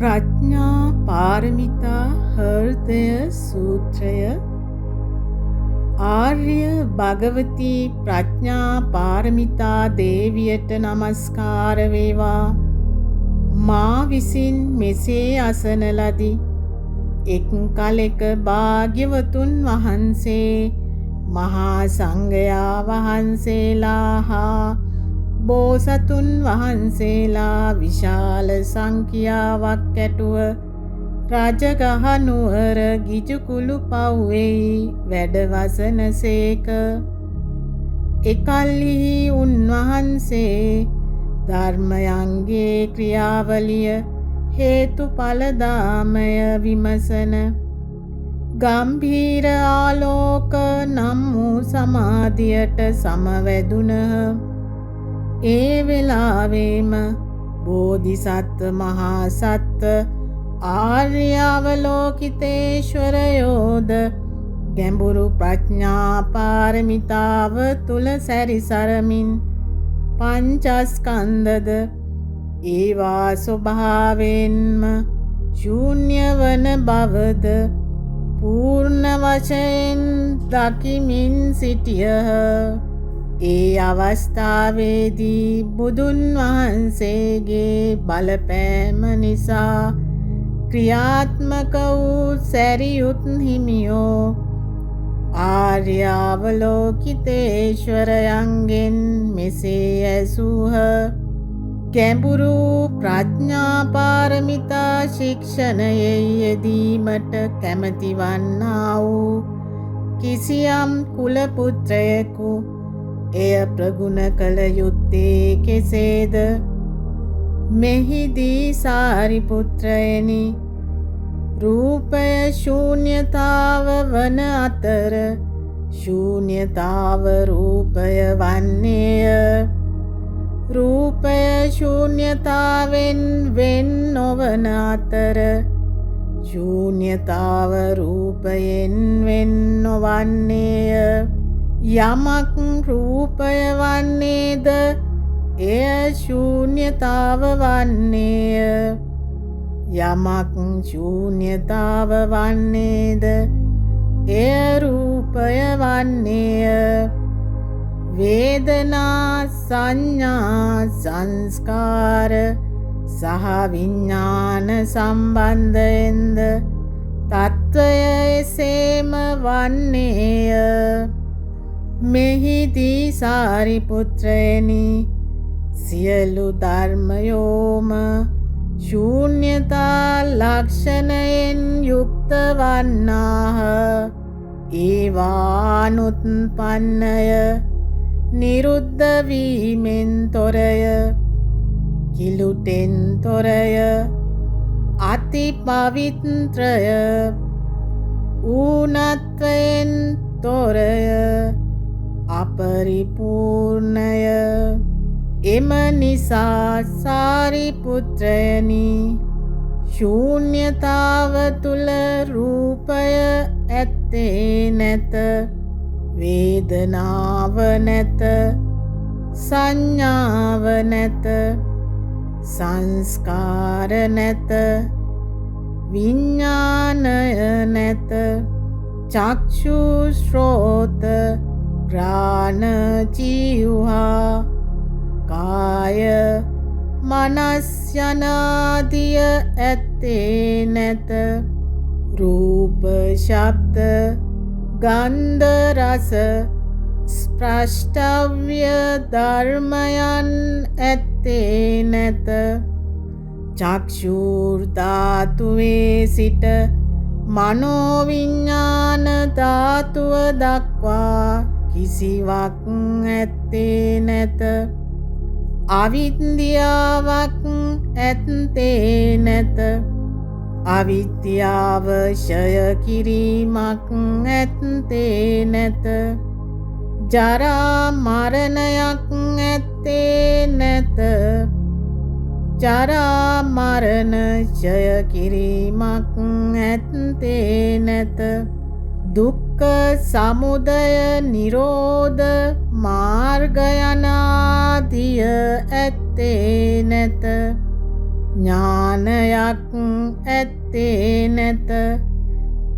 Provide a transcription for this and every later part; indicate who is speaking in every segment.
Speaker 1: ප්‍රඥා පාරමිතා හෘදය සූත්‍රය ආර්ය භගවති ප්‍රඥා පාරමිතා දේවියට නමස්කාර වේවා. මා විසින් මෙසේ අසන ලදී. එක් කලෙක භාග්‍යවතුන් වහන්සේ මහා සංඝයා වහන්සේලා හා බෝසතුන් වහන්සේලා විශාල සංඛ්‍යාවක් ඇතුව රජගහ නුවර ගිජුකුළු පව්වෙහි වැඩවසන සේක. එකල්හි උන්වහන්සේ ධර්මයන්ගේ ක්‍රියාවලිය හේතුඵලදාමය විමසන ගම්භීර ආලෝක නම් වූ සමාධියට සමවැදුණහ. ඒ වෙලාවේම බෝධිසත්ව මහා සත්ව ආර්ය අවලෝකිතේශ්වරයෝද ගැඹුරු ප්‍රඥා පාරමිතාව තුල සැරිසරමින් පංචස්කන්ධද ඒවා ස්වභාවයෙන්ම ශූන්‍ය වන බවද පූර්ණ වශයෙන් දකිමින් සිටියහ. ඒ අවස්ථාවේදී බුදුන් වහන්සේගේ බලපෑම නිසා ක්‍රියාත්මක වූ සැරියුත් හිමියෝ ආර්ය අවලෝකිතේශ්වරයන්ගෙන් මෙසේ ඇසූහ. ගැඹුරු ප්‍රඥා පාරමිතා ශික්ෂණයේ යෙදීමට කැමැති වන්නා වූ කිසියම් කුල පුත්‍රයෙකු එය ප්‍රගුණ කළ යුත්තේ කෙසේද? මෙහිදී සාරිපුත්‍රයනි, රූපය ශූන්‍යතාව වන අතර ශූන්‍යතාව රූපය වන්නේය. රූපය ශූන්‍යතාවෙන් වෙන් නොවන අතර ශූන්‍යතාව රූපයෙන් වෙන් නොවන්නේය. යමක් රූපය වන්නේද එය ශූන්‍යතාව වන්නේය. යමක් ශූන්‍යතාව වන්නේද එය රූපය වන්නේය. වේදනා සංඥා සංස්කාර සහ විඥාන සම්බන්ධයෙන්ද තත්වය එසේම වන්නේය. මෙහිදී සාරිපුත්‍රයනි, සියලු ධර්මයෝම ශූන්‍යතා ලක්ෂණයෙන් යුක්ත වන්නාහ. ඒවානුත්පන්නය, නිරුද්ධ වීමෙන් තොරය, කිලුටෙන් තොරය, අති පවිත්‍රය, ඌනත්වයෙන් තොරය, අපරිපූර්ණය. එම නිසා සාරිපුත්‍රයනි, ශූන්‍යතාව තුල රූපය ඇත්තේ නැත, වේදනාව නැත, සංඥාව නැත, සංස්කාර නැත, විඥානය නැත. චක්ෂු ශ්‍රෝත ප්‍රාණ ජීවහා කාය මනස් යනාදිය ඇත්තේ නැත. රූප ශබ්ද ගන්ධ රස ස්ප්‍රෂ්ටව්‍ය ධර්මයන් ඇත්තේ නැත. චක්ෂුර් ධාතුවේ සිට මනෝවිඤ්ඤාණ ධාතුව දක්වා කිසිවක් ඇත්තේ නැත. අවිද්‍යාවක් ඇත්තේ නැත. අවිද්‍යාව ක්ෂය කිරීමක් ඇත්තේ නැත. ජරා මරණයක් ඇත්තේ නැත. ජරා මරණ ක්ෂය කිරීමක් ඇත්තේ නැත. දුක්ඛ සමුදය නිරෝධ මාර්ග යනාදිය ඇත්තේ නැත. ඥානයක් ඇත්තේ නැත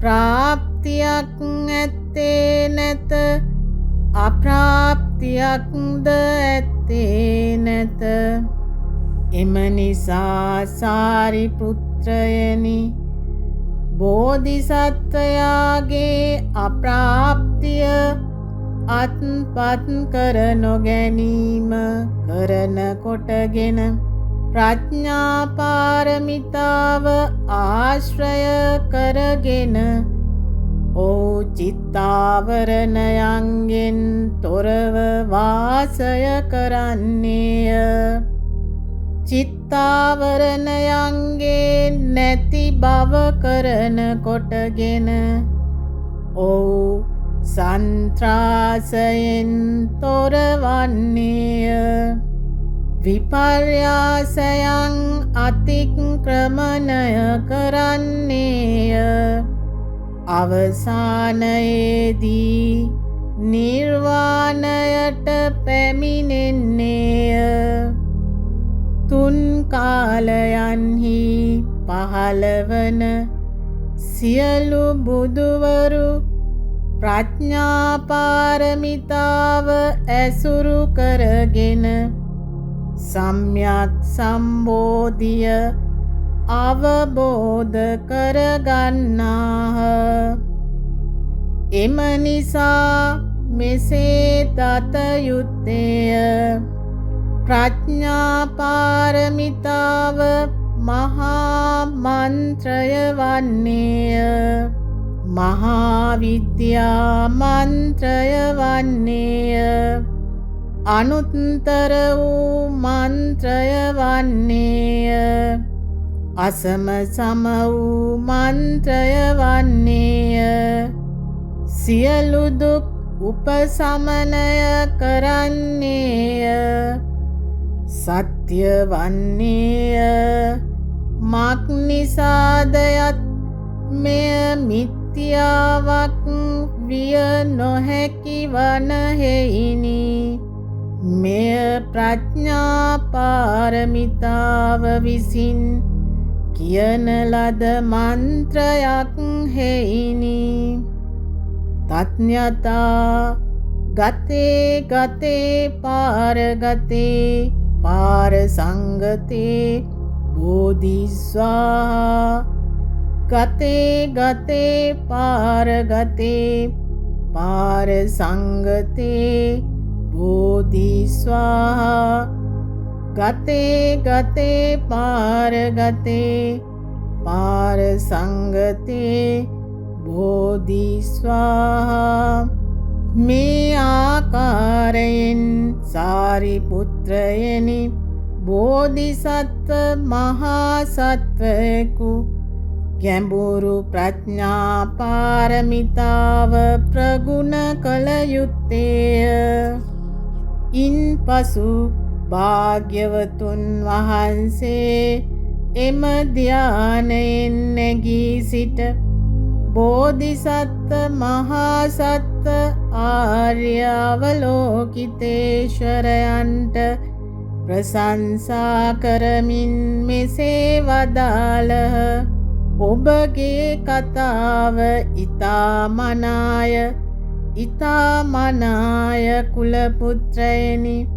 Speaker 1: ප්‍රාප්තියක් ඇත්තේ නැත අප්‍රාප්තියක්ද ඇත්තේ නැත එම නිසා සාරිපුත්‍රයනි බෝධිසත්වයාගේ අප්‍රාප්තිය අත්පත් කර නොගැනීම කරන කොටගෙන ප්‍රඥා පාරමිතාව ආශ්‍රය කරගෙන ඔහු චිත්තාවරණයන්ගෙන් තොරව වාසය කරන්නේය චිත්තාවරණයන්ගේ නැති බව කරන කොටගෙන ඔහු සන්ත්‍රාසයෙන් තොරවන්නේය විපර්යාසයන් අතික්‍රමණය කරන්නේය අවසානයේදී නිර්වාණයට පැමිණෙන්නේය තුන් කාලයන්හි පහළවන සියලු බුදුවරු ප්‍රඥා පාරමිතාව ඇසුරු කරගෙන සම්‍යක් සම්බෝධිය අවබෝධ කරගන්නාහ එම නිසා මෙසේ දත යුත්තේය ප්‍රඥා පාරමිතාව මහා මන්ත්‍රය වන්නේය මහා විද්‍යා මන්ත්‍රය වන්නේය අනුත්තර වූ මන්ත්‍රය වන්නේය අසම සම වූ මන්ත්‍රය වන්නේය සියලු දුක් උපසමනය කරන්නේය සත්‍ය වන්නේය මක් නිසාදයත් මෙය මිත්‍යාවක් විය නොහැකි වන හේයිනි මෙය ප්‍රඥා පාරමිතාව විසින් කියන ලද මන්ත්‍රයක් හේයිනි තත්ඤතා ගතේ ගතේ පාරගතේ පාරසංගතේ බෝධිස්වාහා ගතේ ගතේ පාරගතේ පාරසංගතේ බෝධිස්වාහා ගතේ ගතේ පාරගතේ පාරසංගතේ බෝධිස්වාහා මේ ආකාරයෙන් සාරිපුත්‍රයනි බෝධිසත්ව මහා සත්වයෙකු ගැඹුරු ප්‍රඥා පාරමිතාව ප්‍රගුණ කළ යුත්තේය ඉන්පසු භාග්‍යවතුන් වහන්සේ එම ධ්‍යානයෙන් නැගී සිට බෝධිසත්ව මහා සත්ව ආර්යාවලෝකිතේශ්වරයන්ට ප්‍රශංසා කරමින් මෙසේ වදාළහ ඔබගේ කතාව ඉතා මනාය කුලපුත්‍රයනි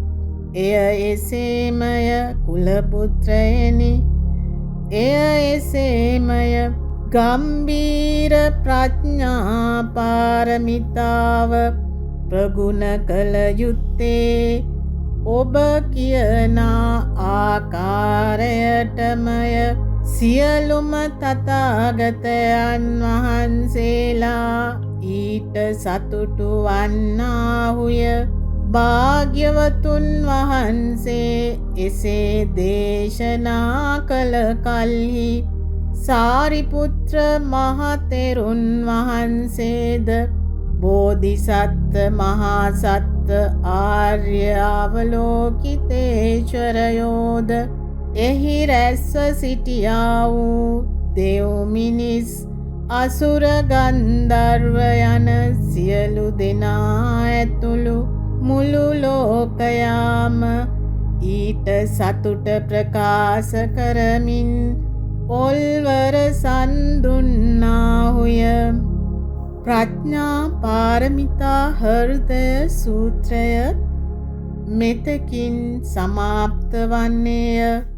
Speaker 1: එය එසේමය කුලපුත්‍රයනි එය එසේමය ගම්බීර ප්‍රඥා පාරමිතාව ප්‍රගුණ කළ යුත්තේ ඔබ කියනා ආකාරයටමය සියලුම තථාගතයන් වහන්සේලා ඊට සතුටු වන්නාහුය භාග්‍යවතුන් වහන්සේ එසේ දේශනා කළ කල්හි සාරිපුත්‍ර මහතෙරුන් වහන්සේද බෝධිසත්ව මහා සත්ව ආර්යාවලෝකිතේශ්වරයෝද එහි රැස්ව සිටියා වූ දෙව් මිනිස් අසුර ගන්ධර්ව යන සියලු දෙනා ඇතුළු මුළු ලෝකයාම ඊට සතුට ප්‍රකාශ කරමින් පොල්වර සන්දුන්නාහුය. ප්‍රඥා පාරමිතා හෘදය සූත්‍රය මෙතකින් සමාප්ත වන්නේය.